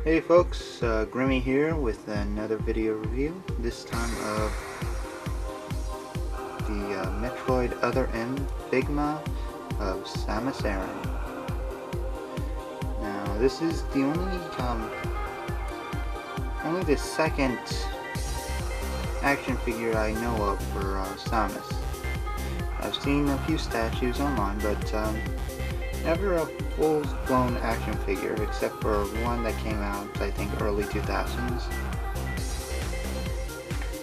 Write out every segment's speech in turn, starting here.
Hey folks, Grimmy here with another video review, this time of the Metroid Other M Figma of Samus Aran. Now this is the only the second action figure I know of for Samus. I've seen a few statues online, but never a full-blown action figure, except for one that came out, I think, early 2000s.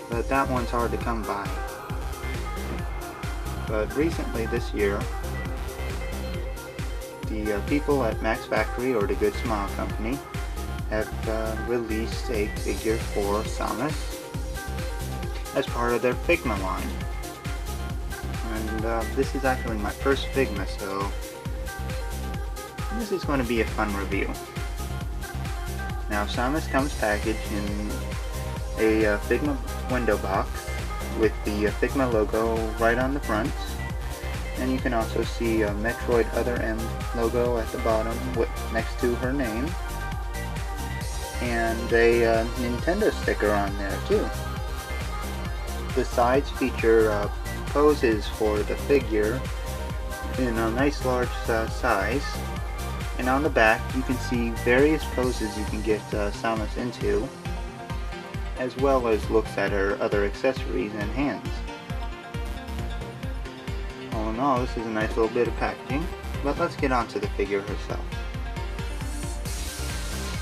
But that one's hard to come by. But recently, this year, the people at Max Factory, or the Good Smile Company, have released a figure for Samus as part of their Figma line. And this is actually my first Figma, so this is going to be a fun review. Now, Samus comes packaged in a Figma window box with the Figma logo right on the front, and you can also see a Metroid Other M logo at the bottom next to her name, and a Nintendo sticker on there too. The sides feature poses for the figure in a nice large size. And on the back, you can see various poses you can get Samus into, as well as looks at her other accessories and hands. All in all, this is a nice little bit of packaging, but let's get on to the figure herself.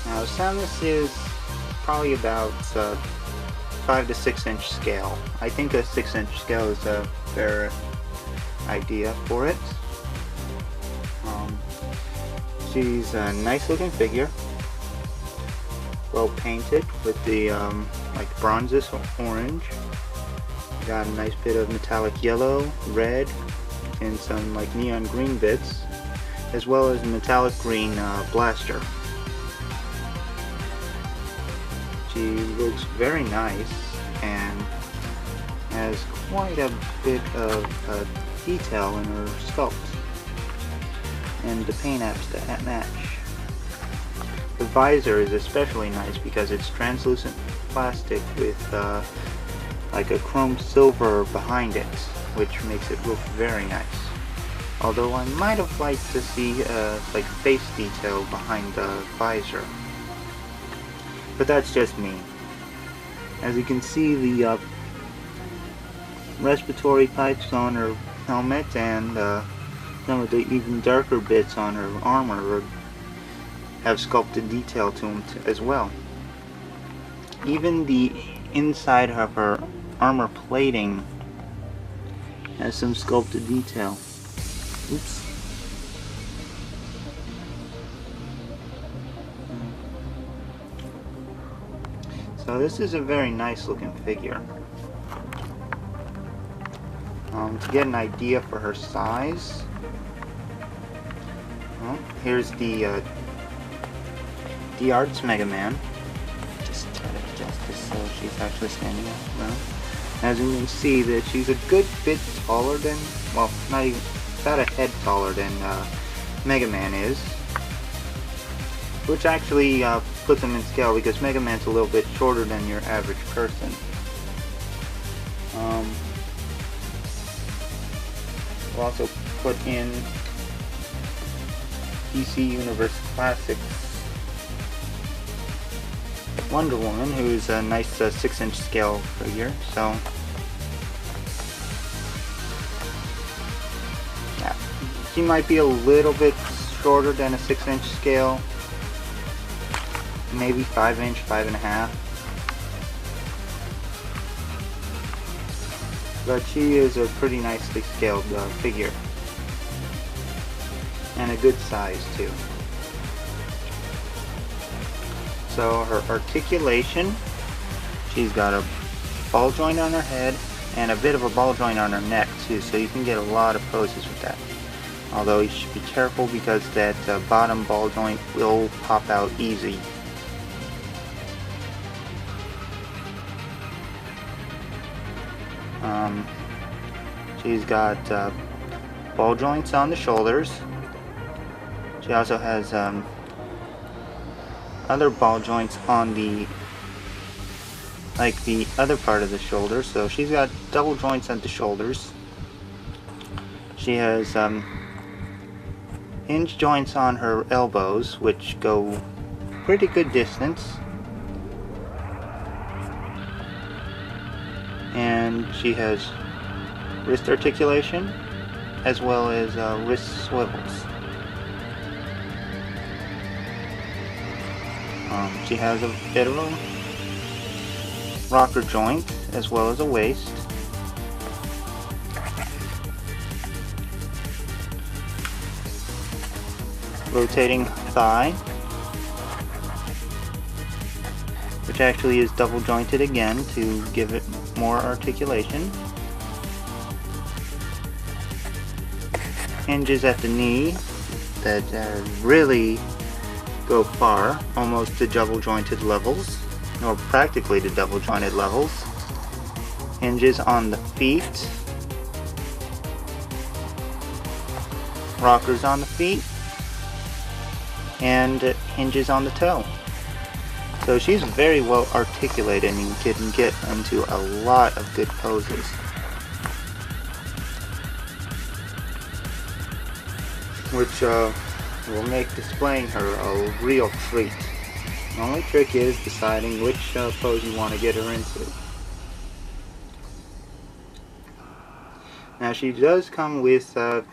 Now, Samus is probably about 5 to 6 inch scale. I think a 6 inch scale is a fair idea for it. She's a nice looking figure, well painted with the like bronzes orange. Got a nice bit of metallic yellow, red, and some like neon green bits, as well as a metallic green blaster. She looks very nice and has quite a bit of detail in her sculpt and the paint apps that match. The visor is especially nice because it's translucent plastic with like a chrome silver behind it, which makes it look very nice. Although I might have liked to see like face detail behind the visor, but that's just me. As you can see, the respiratory pipes on her helmet and some of the even darker bits on her armor have sculpted detail to them as well. Even the inside of her armor plating has some sculpted detail. Oops. So this is a very nice looking figure. To get an idea for her size, here's the Arts Mega Man. Just try to adjust this so she's actually standing up now. As you can see, that she's a good bit taller than, well, not even, about a head taller than Mega Man is, which actually puts him in scale because Mega Man's a little bit shorter than your average person. We'll also put in DC Universe Classics Wonder Woman, who's a nice 6 inch scale figure. So yeah, she might be a little bit shorter than a 6 inch scale, maybe 5 inch, 5.5. But she is a pretty nicely scaled figure, and a good size too. So her articulation, she's got a ball joint on her head and a bit of a ball joint on her neck too, so you can get a lot of poses with that. Although you should be careful because that bottom ball joint will pop out easy. She's got ball joints on the shoulders. She also has other ball joints on the other part of the shoulder. So she's got double joints at the shoulders. She has hinge joints on her elbows, which go pretty good distance. And she has wrist articulation as well as wrist swivels. She has a bit of a rocker joint as well as a waist. Rotating thigh, which actually is double jointed again to give it more articulation. Hinges at the knee that really go far, almost to double jointed levels, or practically to double jointed levels. Hinges on the feet, rockers on the feet, and hinges on the toe. So she's very well articulated and can get into a lot of good poses. Which will make displaying her a real treat. The only trick is deciding which pose you want to get her into. Now she does come with a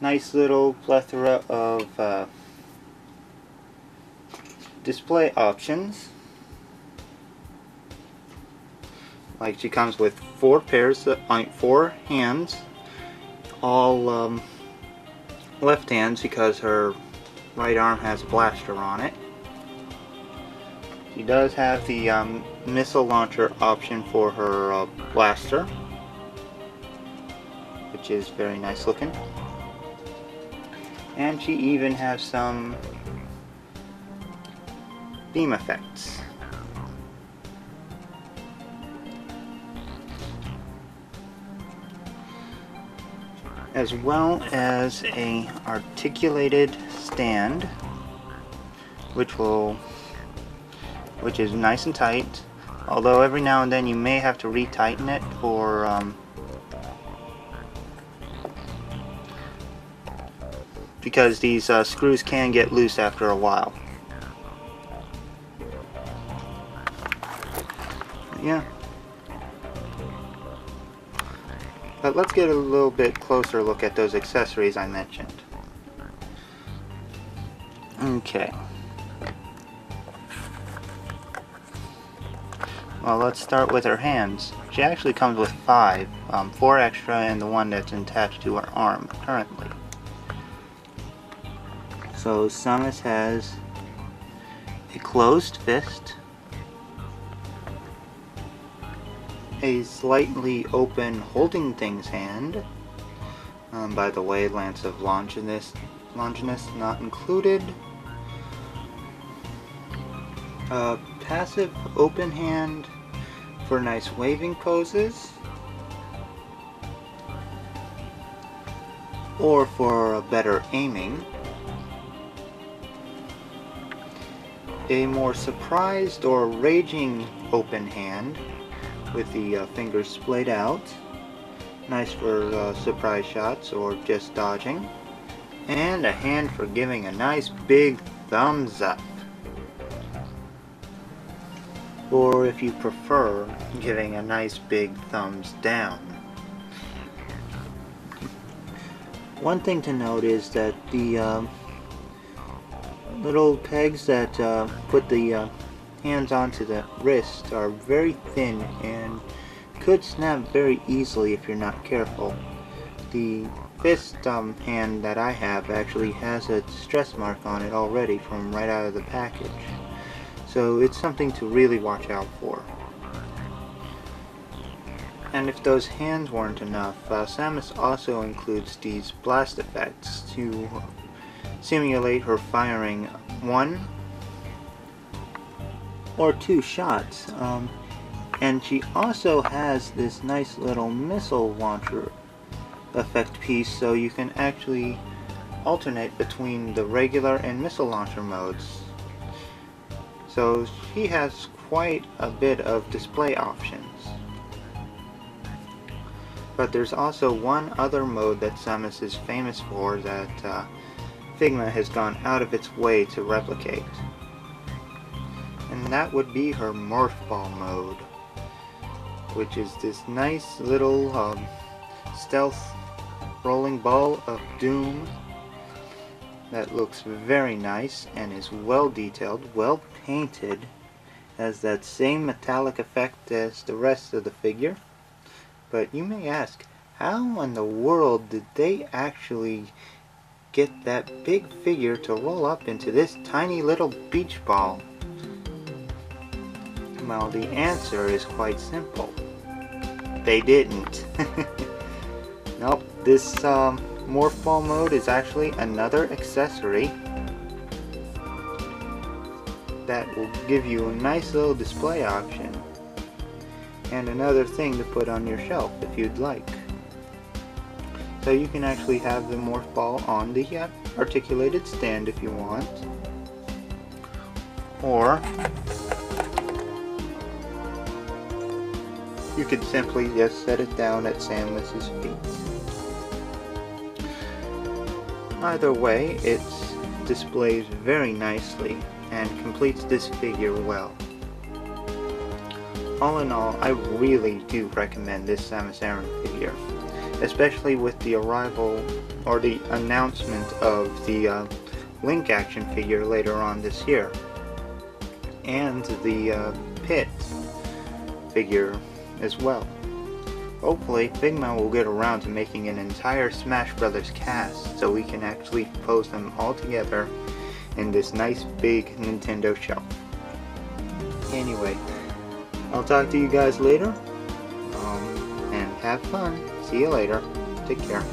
nice little plethora of display options. Like she comes with four hands, all left hands because her right arm has a blaster on it. She does have the missile launcher option for her blaster, which is very nice looking. And she even has some beam effects. As well as a articulated stand, which is nice and tight, although every now and then you may have to retighten it for because these screws can get loose after a while. Yeah. But let's get a little bit closer look at those accessories I mentioned. Okay. Well, let's start with her hands. She actually comes with 5, 4 extra and the one that's attached to her arm currently. So Samus has a closed fist, a slightly open holding things hand, by the way, Lance of Longinus not included, a passive open hand for nice waving poses, or for better aiming, a more surprised or raging open hand with the fingers splayed out, nice for surprise shots or just dodging, and a hand for giving a nice big thumbs up, or if you prefer, giving a nice big thumbs down. One thing to note is that the little pegs that put the hands onto the wrist are very thin and could snap very easily if you're not careful. The fist hand that I have actually has a stress mark on it already from right out of the package, so it's something to really watch out for. And if those hands weren't enough, Samus also includes these blast effects to simulate her firing 1 or 2 shots. And she also has this nice little missile launcher effect piece, so you can actually alternate between the regular and missile launcher modes. So she has quite a bit of display options. But there's also one other mode that Samus is famous for that Figma has gone out of its way to replicate. And that would be her Morph Ball mode, which is this nice little stealth rolling ball of doom that looks very nice and is well detailed, well painted, has that same metallic effect as the rest of the figure. But you may ask, how in the world did they actually get that big figure to roll up into this tiny little beach ball? Well, the answer is quite simple. They didn't. Nope, this Morph Ball mode is actually another accessory that will give you a nice little display option and another thing to put on your shelf if you'd like. So you can actually have the Morph Ball on the articulated stand if you want, or you could simply just set it down at Samus's feet. Either way, it displays very nicely and completes this figure well. All in all, I really do recommend this Samus Aran figure, especially with the arrival or the announcement of the Link action figure later on this year, and the Pit figure as well. Hopefully Figma will get around to making an entire Smash Brothers cast so we can actually pose them all together in this nice big Nintendo shelf. Anyway, I'll talk to you guys later, and have fun. See you later. Take care.